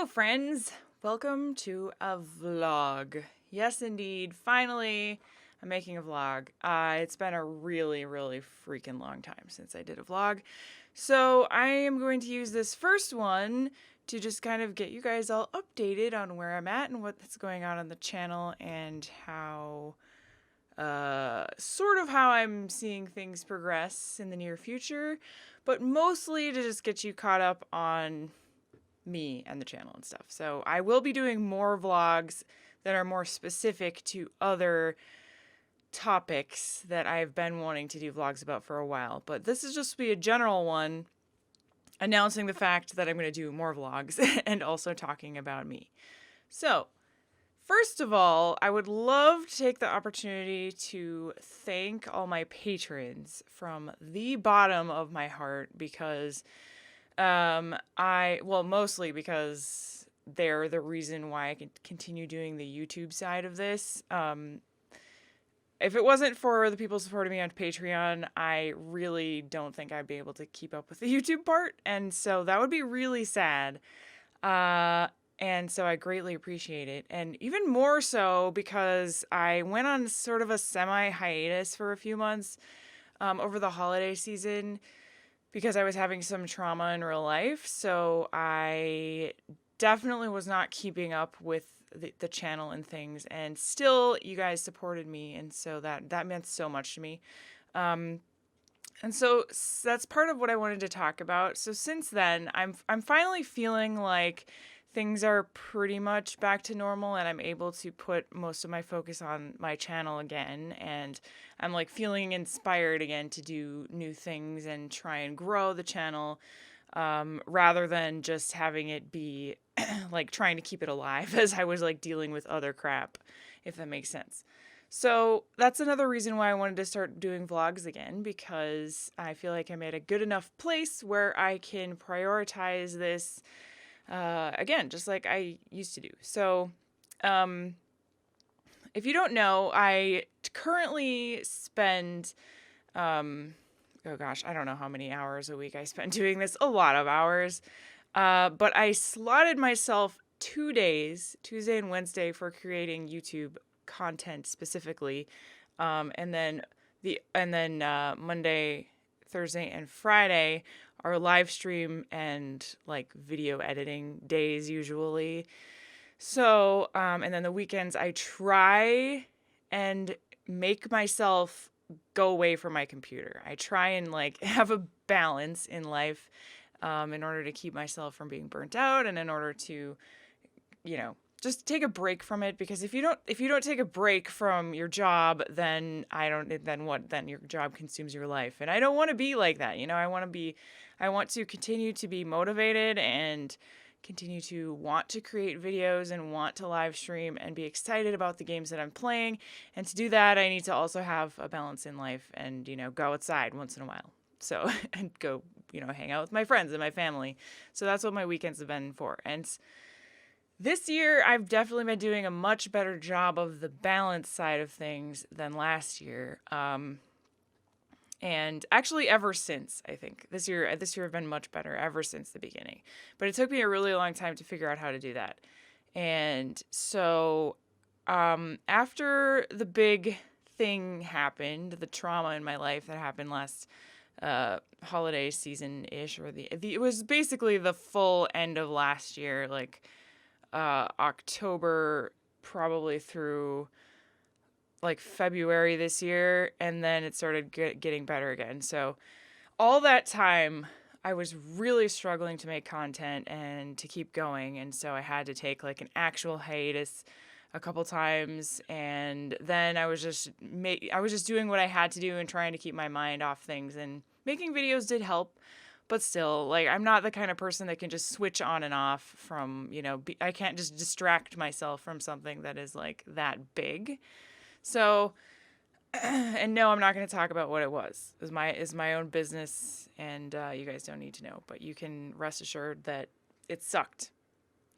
Hello, friends. Welcome to a vlog. Yes, indeed. Finally, I'm making a vlog. It's been a really, really freaking long time since I did a vlog. So I am going to use this first one to just kind of get you guys all updated on where I'm at and what's going on the channel and how, sort of how I'm seeing things progress in the near future, but mostly to just get you caught up on me and the channel and stuff. So I will be doing more vlogs that are more specific to other topics that I've been wanting to do vlogs about for a while. But this is just to be a general one announcing the fact that I'm going to do more vlogs and also talking about me. So, first of all, I would love to take the opportunity to thank all my patrons from the bottom of my heart because mostly because they're the reason why I can continue doing the YouTube side of this. If it wasn't for the people supporting me on Patreon, I really don't think I'd be able to keep up with the YouTube part. And so that would be really sad. And so I greatly appreciate it. And even more so because I went on sort of a semi-hiatus for a few months over the holiday season because I was having some trauma in real life. So I definitely was not keeping up with the channel and things. And still, you guys supported me. And so that meant so much to me. And so that's part of what I wanted to talk about. So since then, I'm finally feeling like things are pretty much back to normal and I'm able to put most of my focus on my channel again. And I'm like feeling inspired again to do new things and try and grow the channel rather than just having it be like trying to keep it alive as I was like dealing with other crap, if that makes sense. So that's another reason why I wanted to start doing vlogs again, because I feel like I'm at a good enough place where I can prioritize this again, just like I used to do. So, if you don't know, I currently spend, oh gosh, I don't know how many hours a week I spend doing this, a lot of hours. But I slotted myself 2 days, Tuesday and Wednesday, for creating YouTube content specifically. And then Monday, Thursday, and Friday are live stream and like video editing days usually. So, and then the weekends I try and make myself go away from my computer. I try and like have a balance in life in order to keep myself from being burnt out and in order to, just take a break from it, because if you don't take a break from your job, then then your job consumes your life. And I don't want to be like that. I want to continue to be motivated and continue to want to create videos and want to live stream and be excited about the games that I'm playing. And to do that, I need to also have a balance in life and, go outside once in a while. So, and go, hang out with my friends and my family. So that's what my weekends have been for. And this year, I've definitely been doing a much better job of the balance side of things than last year. And actually ever since, I think. This year I've been much better ever since the beginning. But it took me a really long time to figure out how to do that. And so after the big thing happened, the trauma in my life that happened last holiday season-ish, or it was basically the full end of last year, like October probably through like February this year, and then it started getting better again. So all that time I was really struggling to make content and to keep going, and so I had to take like an actual hiatus a couple times, and then I was just doing what I had to do and trying to keep my mind off things, and making videos did help. But still, like, I'm not the kind of person that can just switch on and off from, I can't just distract myself from something that is like that big. So, and no, I'm not going to talk about what it was. It's my own business, and you guys don't need to know. But you can rest assured that it sucked.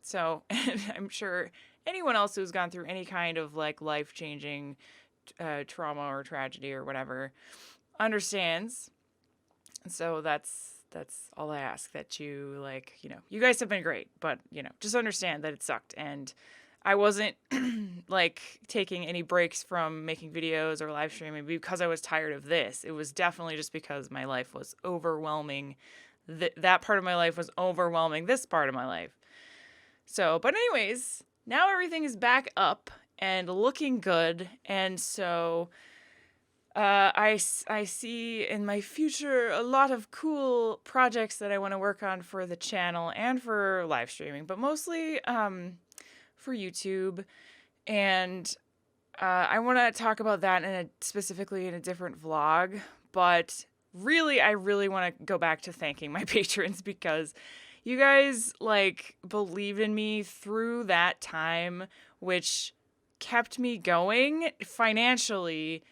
So, and I'm sure anyone else who's gone through any kind of like life-changing trauma or tragedy or whatever understands. So that's That's all I ask, that you, like, you guys have been great, but, just understand that it sucked. And I wasn't like taking any breaks from making videos or live streaming because I was tired of this. It was definitely just because my life was overwhelming. That part of my life was overwhelming this part of my life. So, but anyways, now everything is back up and looking good. And so I see in my future a lot of cool projects that I want to work on for the channel and for live streaming, but mostly for YouTube. And I want to talk about that specifically in a different vlog. But really, I really want to go back to thanking my patrons, because you guys, like, believed in me through that time, which kept me going financially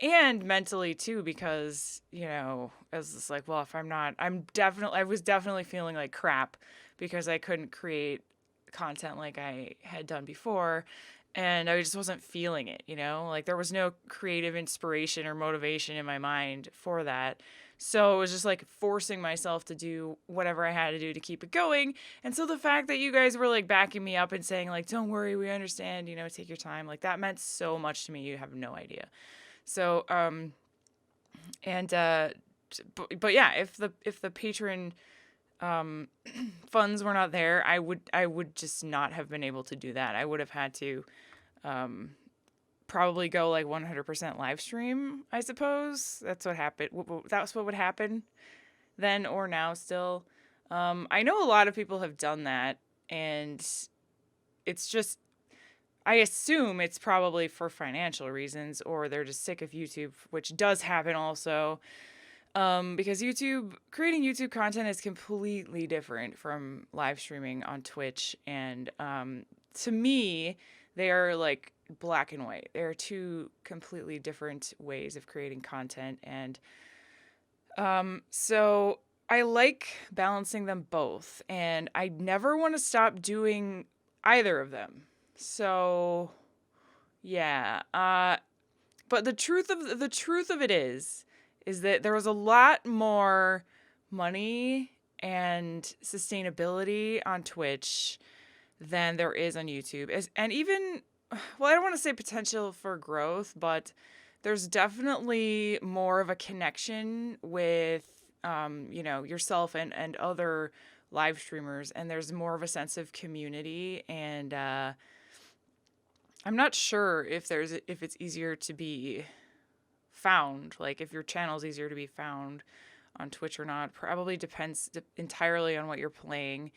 and mentally too, because, I was just like, well, if I was definitely feeling like crap because I couldn't create content like I had done before, and I just wasn't feeling it, like there was no creative inspiration or motivation in my mind for that. So it was just like forcing myself to do whatever I had to do to keep it going. And so the fact that you guys were like backing me up and saying like, don't worry, we understand, take your time, like that meant so much to me. You have no idea. So, but yeah, if the patron funds were not there, I would just not have been able to do that. I would have had to probably go like 100% live stream, I suppose. That's what happened. That's what would happen then or now still. I know a lot of people have done that, and it's just, I assume it's probably for financial reasons, or they're just sick of YouTube, which does happen also. Because creating YouTube content is completely different from live streaming on Twitch. And to me, they are like black and white. They are two completely different ways of creating content. And so I like balancing them both. And I never want to stop doing either of them. So, yeah. But the truth of it is that there was a lot more money and sustainability on Twitch than there is on YouTube. And even, well, I don't want to say potential for growth, but there's definitely more of a connection with, yourself and other live streamers. And there's more of a sense of community. And I'm not sure if it's easier to be found, like if your channel's easier to be found on Twitch or not. Probably depends entirely on what you're playing,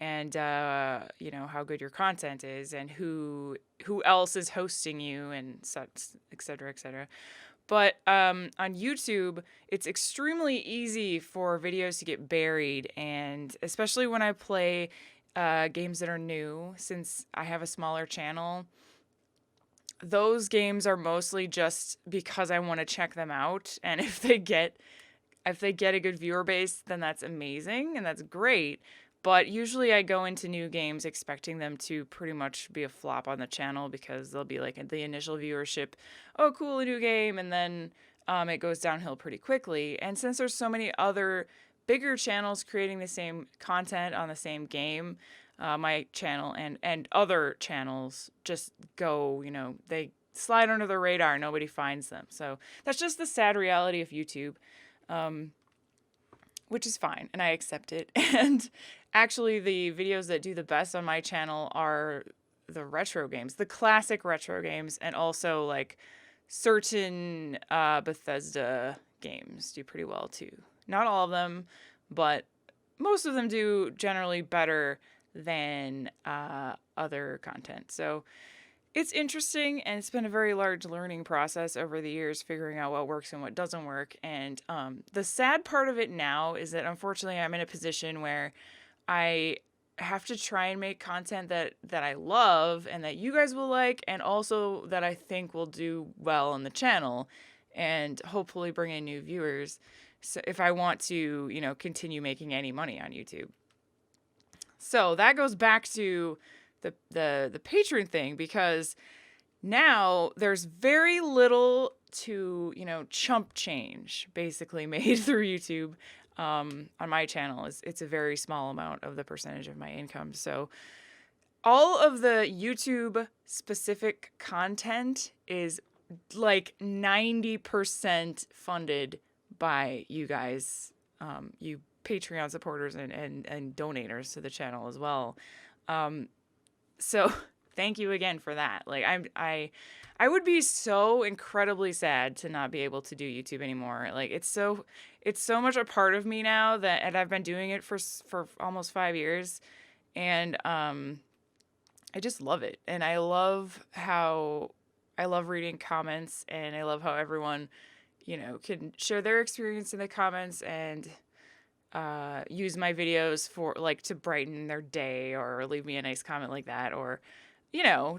and how good your content is, and who else is hosting you, and such, etc., etc. But on YouTube, it's extremely easy for videos to get buried, and especially when I play games that are new, since I have a smaller channel. Those games are mostly just because I want to check them out, and if they get a good viewer base, then that's amazing and that's great. But usually I go into new games expecting them to pretty much be a flop on the channel, because they'll be like the initial viewership, oh cool, a new game, and then it goes downhill pretty quickly. And since there's so many other bigger channels creating the same content on the same game, my channel and other channels just go, they slide under the radar. Nobody finds them. So that's just the sad reality of YouTube, which is fine, and I accept it. And actually, the videos that do the best on my channel are the retro games, the classic retro games, and also like certain Bethesda games do pretty well too. Not all of them, but most of them do generally better than other content. So it's interesting, and it's been a very large learning process over the years, figuring out what works and what doesn't work. And the sad part of it now is that unfortunately I'm in a position where I have to try and make content that I love and that you guys will like, and also that I think will do well on the channel and hopefully bring in new viewers. So if I want to, continue making any money on YouTube. So that goes back to the patron thing, because now there's very little to, chump change basically made through YouTube. on my channel. It's a very small amount of the percentage of my income. So all of the YouTube specific content is like 90% funded by you guys, you Patreon supporters and donators to the channel as well. So thank you again for that. Like I would be so incredibly sad to not be able to do YouTube anymore. Like it's so much a part of me now and I've been doing it for almost 5 years, and I just love it. And I love reading comments, and I love how everyone, can share their experience in the comments and use my videos for like to brighten their day or leave me a nice comment like that, or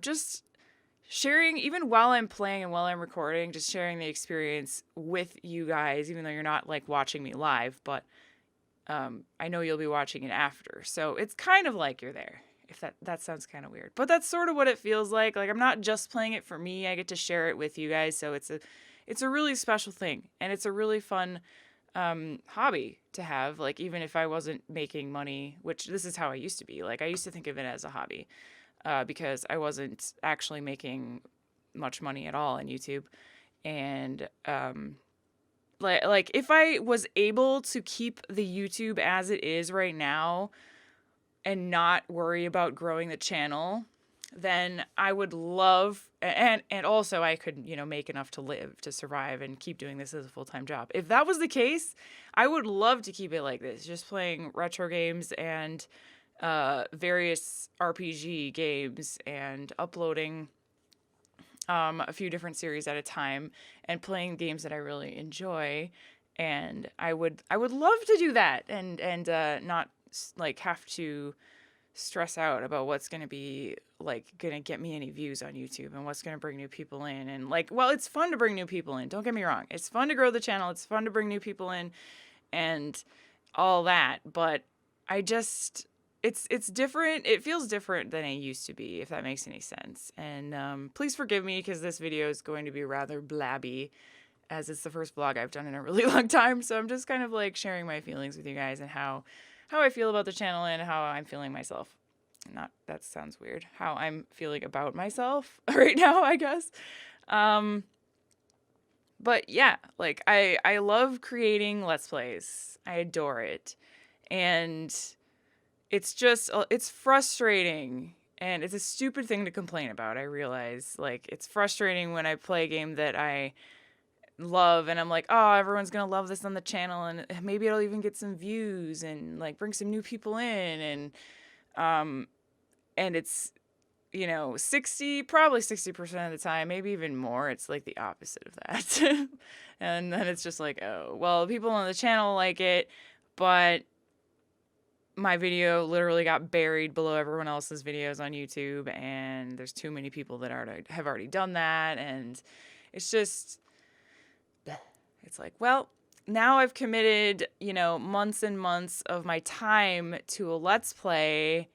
just sharing, even while I'm playing and while I'm recording, just sharing the experience with you guys, even though you're not like watching me live, but I know you'll be watching it after. So it's kind of like you're there. If that sounds kind of weird, but that's sort of what it feels like. Like I'm not just playing it for me. I get to share it with you guys. So it's a really special thing, and it's a really fun hobby to have. Like even if I wasn't making money, which this is how I used to be. Like I used to think of it as a hobby because I wasn't actually making much money at all on YouTube, and like if I was able to keep the YouTube as it is right now and not worry about growing the channel, then I would love, and also I could, make enough to live, to survive, and keep doing this as a full-time job. If that was the case, I would love to keep it like this, just playing retro games and various RPG games and uploading a few different series at a time and playing games that I really enjoy. And I would love to do that and not like have to stress out about what's going to be like going to get me any views on YouTube and what's going to bring new people in. And like, well, it's fun to bring new people in. Don't get me wrong. It's fun to grow the channel. It's fun to bring new people in and all that. But I just, it's different. It feels different than it used to be, if that makes any sense. And please forgive me because this video is going to be rather blabby, as it's the first vlog I've done in a really long time. So I'm just kind of like sharing my feelings with you guys and how I feel about the channel and how I'm feeling myself. Not, that sounds weird. How I'm feeling about myself right now, I guess. But yeah, like I love creating Let's Plays. I adore it. And it's just, it's frustrating. And it's a stupid thing to complain about, I realize. Like, it's frustrating when I play a game that I love and I'm like, oh, everyone's gonna love this on the channel and maybe it'll even get some views and like bring some new people in, and it's probably 60% of the time, maybe even more, it's like the opposite of that. And then it's just like, oh, well, people on the channel like it, but my video literally got buried below everyone else's videos on YouTube, and there's too many people that have already done that, and it's just, it's like, well, now I've committed, months and months of my time to a Let's Play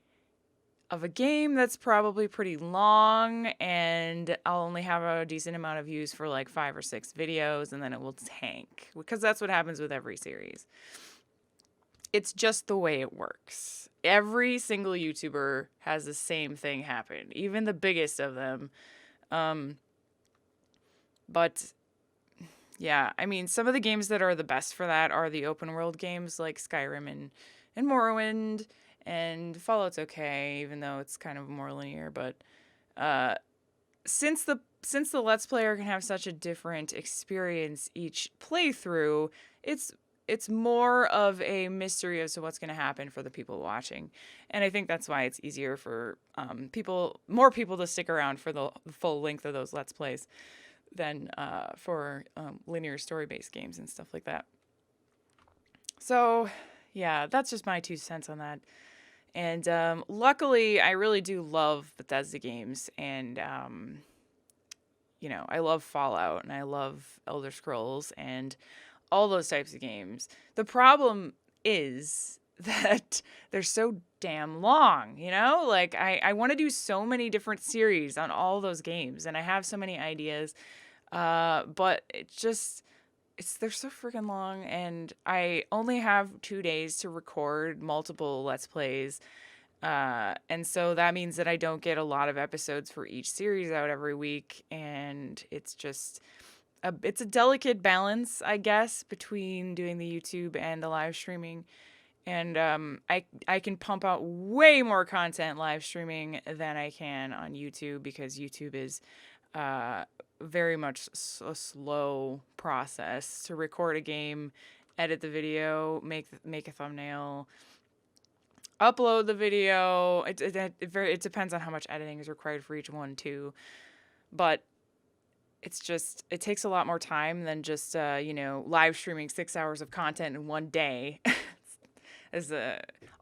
of a game that's probably pretty long, and I'll only have a decent amount of views for like 5 or 6 videos, and then it will tank, because that's what happens with every series. It's just the way it works. Every single YouTuber has the same thing happen, even the biggest of them. But yeah, I mean, some of the games that are the best for that are the open world games like Skyrim and Morrowind, and Fallout's okay, even though it's kind of more linear. But since the Let's Player can have such a different experience each playthrough, it's more of a mystery as to what's going to happen for the people watching. And I think that's why it's easier for more people to stick around for the full length of those Let's Plays than for linear story-based games and stuff like that. So, yeah, that's just my 2 cents on that. And luckily, I really do love Bethesda games. And, I love Fallout, and I love Elder Scrolls, and all those types of games. The problem is that they're so damn long, Like, I want to do so many different series on all those games, and I have so many ideas. But it's they're so freaking long, and I only have 2 days to record multiple Let's Plays. And so that means that I don't get a lot of episodes for each series out every week, and it's just it's a delicate balance, I guess, between doing the YouTube and the live streaming. And I can pump out way more content live streaming than I can on YouTube, because YouTube is very much a slow process to record a game, edit the video, make a thumbnail, upload the video. It depends on how much editing is required for each one too, but it takes a lot more time than just live streaming 6 hours of content in one day.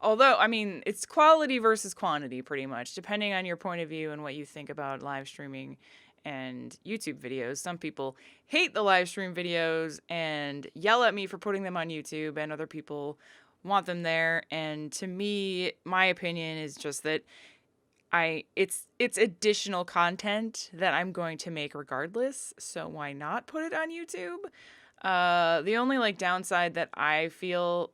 Although, I mean, it's quality versus quantity pretty much, depending on your point of view and what you think about live streaming and YouTube videos. Some people hate the live stream videos and yell at me for putting them on YouTube, and other people want them there. And to me, my opinion is just that it's additional content that I'm going to make regardless, so why not put it on YouTube? The only downside that I feel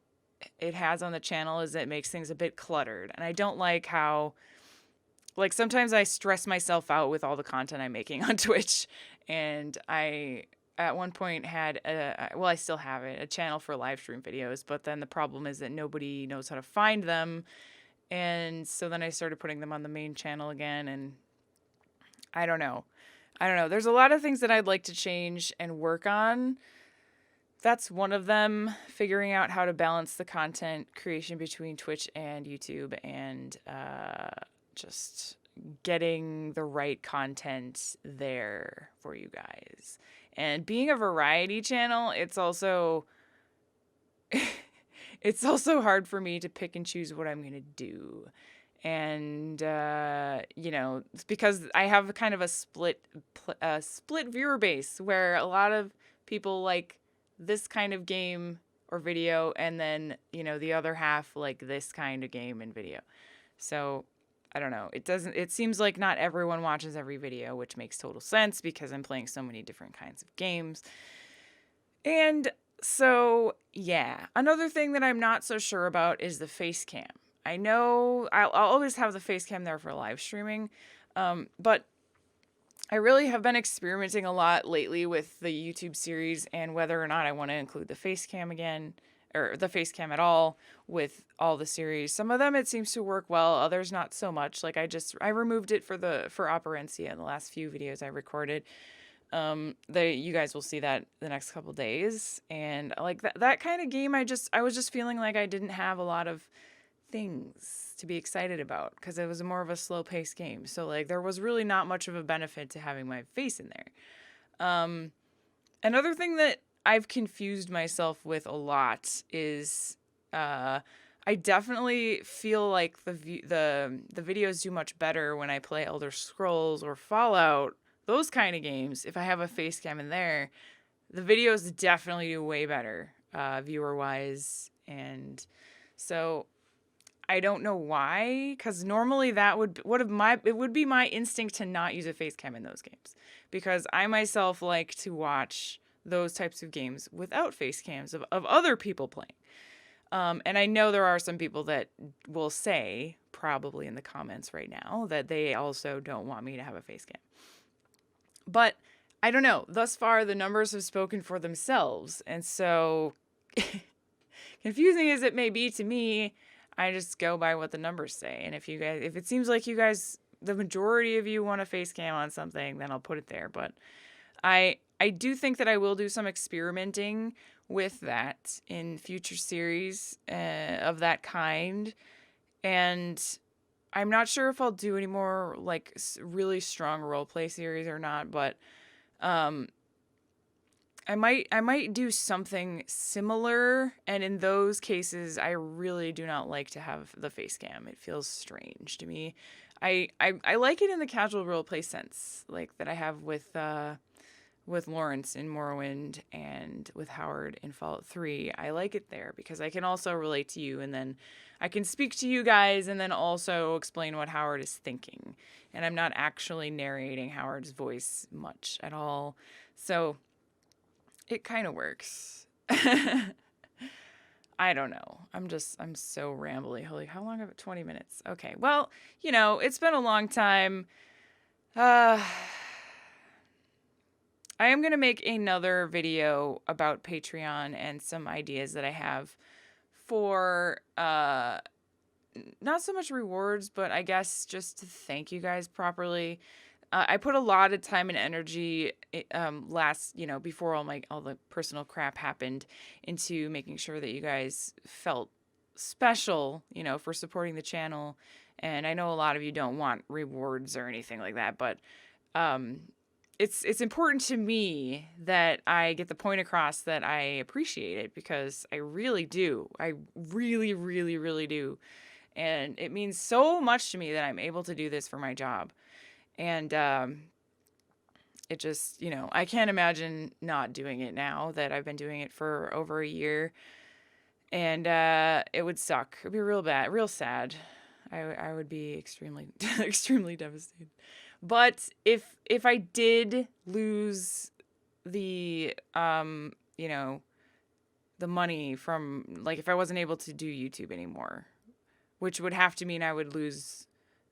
it has on the channel is it makes things a bit cluttered, and I don't like how sometimes I stress myself out with all the content I'm making on Twitch. And I at one point had I still have it, a channel for live stream videos, but then the problem is that nobody knows how to find them. And so then I started putting them on the main channel again, and I don't know. There's a lot of things that I'd like to change and work on. That's one of them, figuring out how to balance the content creation between Twitch and YouTube, and just getting the right content there for you guys. And being a variety channel, it's also it's also hard for me to pick and choose what I'm going to do. And, it's because I have kind of a split viewer base, where a lot of people like this kind of game or video, and then, the other half like this kind of game and video. So I don't know. It seems like not everyone watches every video, which makes total sense because I'm playing so many different kinds of games. And so, yeah. Another thing that I'm not so sure about is the Facecam. I know I'll always have the Facecam there for live streaming, but I really have been experimenting a lot lately with the YouTube series and whether or not I want to include the Facecam again, or the Facecam at all, with all the series. Some of them it seems to work well, others not so much. I removed it for Operencia in the last few videos I recorded. You guys will see that the next couple days, and that kind of game, I was just feeling like I didn't have a lot of things to be excited about because it was more of a slow paced game. So there was really not much of a benefit to having my face in there. Another thing that I've confused myself with a lot is I definitely feel like the videos do much better when I play Elder Scrolls or Fallout, those kind of games. If I have a face cam in there, the videos definitely do way better viewer wise. And so I don't know why, because normally it would be my instinct to not use a face cam in those games, because I myself like to watch those types of games without face cams of other people playing. And I know there are some people that will say, probably in the comments right now, that they also don't want me to have a face cam. But I don't know. Thus far, the numbers have spoken for themselves. And so, confusing as it may be to me, I just go by what the numbers say. And if it seems like you guys, the majority of you want a face cam on something, then I'll put it there. But I do think that I will do some experimenting with that in future series of that kind. And I'm not sure if I'll do any more really strong roleplay series or not, but I might do something similar, and in those cases I really do not like to have the face cam. It feels strange to me. I like it in the casual roleplay sense, like that I have with Lawrence in Morrowind and with Howard in Fallout 3. I like it there because I can also relate to you, and then I can speak to you guys and then also explain what Howard is thinking. And I'm not actually narrating Howard's voice much at all. So it kind of works. I don't know. I'm so rambly. Holy, how long have it? 20 minutes. Okay. Well, you know, it's been a long time. I am going to make another video about Patreon and some ideas that I have for, not so much rewards, but I guess just to thank you guys properly. I put a lot of time and energy before all the personal crap happened, into making sure that you guys felt special, for supporting the channel. And I know a lot of you don't want rewards or anything like that, but it's important to me that I get the point across that I appreciate it, because I really do. I really, really, really do. And it means so much to me that I'm able to do this for my job. And it just, I can't imagine not doing it now that I've been doing it for over a year. And it would suck. It would be real bad, real sad. I would be extremely, extremely devastated. But if I did lose the, the money from, like, if I wasn't able to do YouTube anymore, which would have to mean I would lose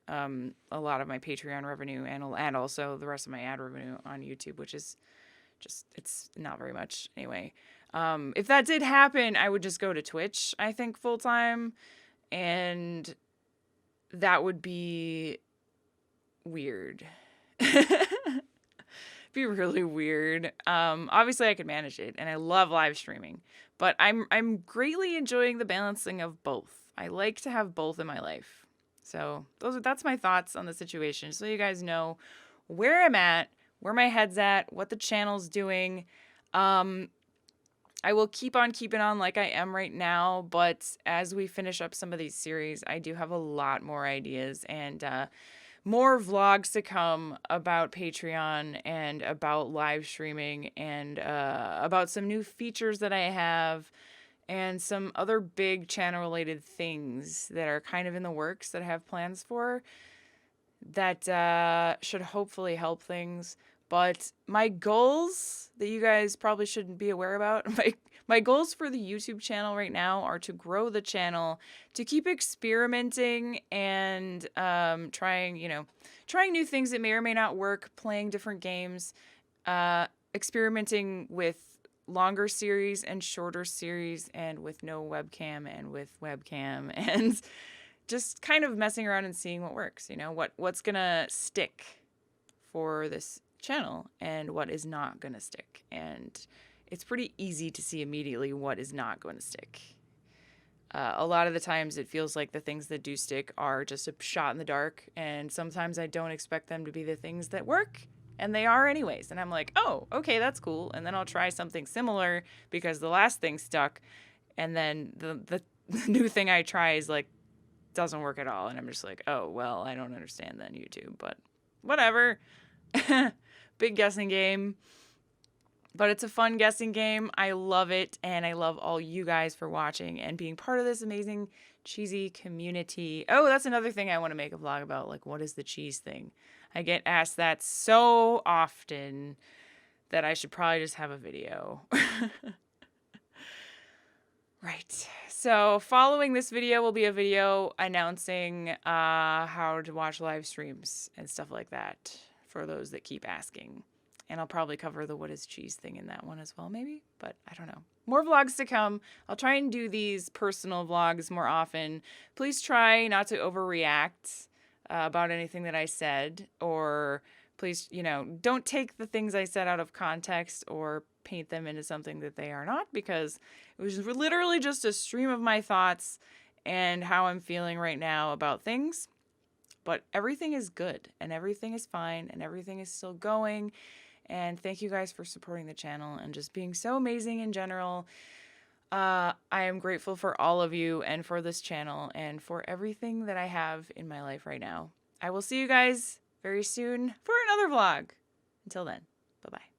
a lot of my Patreon revenue and also the rest of my ad revenue on YouTube, which is just, it's not very much anyway. If that did happen, I would just go to Twitch, I think, full time, and that would be weird. Be really weird. Obviously I could manage it, and I love live streaming, but I'm greatly enjoying the balancing of both. I like to have both in my life. So that's my thoughts on the situation, so you guys know where I'm at, where my head's at, what the channel's doing. I will keep on keeping on like I am right now, but as we finish up some of these series, I do have a lot more ideas and more vlogs to come about Patreon and about live streaming and about some new features that I have, and some other big channel-related things that are kind of in the works that I have plans for that should hopefully help things. But my goals that you guys probably shouldn't be aware about, my goals for the YouTube channel right now are to grow the channel, to keep experimenting and trying new things that may or may not work, playing different games, experimenting with longer series and shorter series, and with no webcam and with webcam, and just kind of messing around and seeing what works, what's gonna stick for this channel and what is not gonna stick. And it's pretty easy to see immediately what is not going to stick. A lot of the times it feels like the things that do stick are just a shot in the dark, and sometimes I don't expect them to be the things that work, and they are anyways. And I'm like, oh, okay, that's cool. And then I'll try something similar because the last thing stuck. And then the new thing I try is like, doesn't work at all. And I'm just like, oh, well, I don't understand then, YouTube, but whatever. Big guessing game. But it's a fun guessing game. I love it. And I love all you guys for watching and being part of this amazing cheesy community. Oh, that's another thing I want to make a vlog about. Like, what is the cheese thing? I get asked that so often that I should probably just have a video. Right. So following this video will be a video announcing how to watch live streams and stuff like that for those that keep asking. And I'll probably cover the what is cheese thing in that one as well, maybe. But I don't know. More vlogs to come. I'll try and do these personal vlogs more often. Please try not to overreact about anything that I said. Or please, don't take the things I said out of context or paint them into something that they are not. Because it was literally just a stream of my thoughts and how I'm feeling right now about things. But everything is good. And everything is fine. And everything is still going. And thank you guys for supporting the channel and just being so amazing in general. I am grateful for all of you and for this channel and for everything that I have in my life right now. I will see you guys very soon for another vlog. Until then, bye-bye.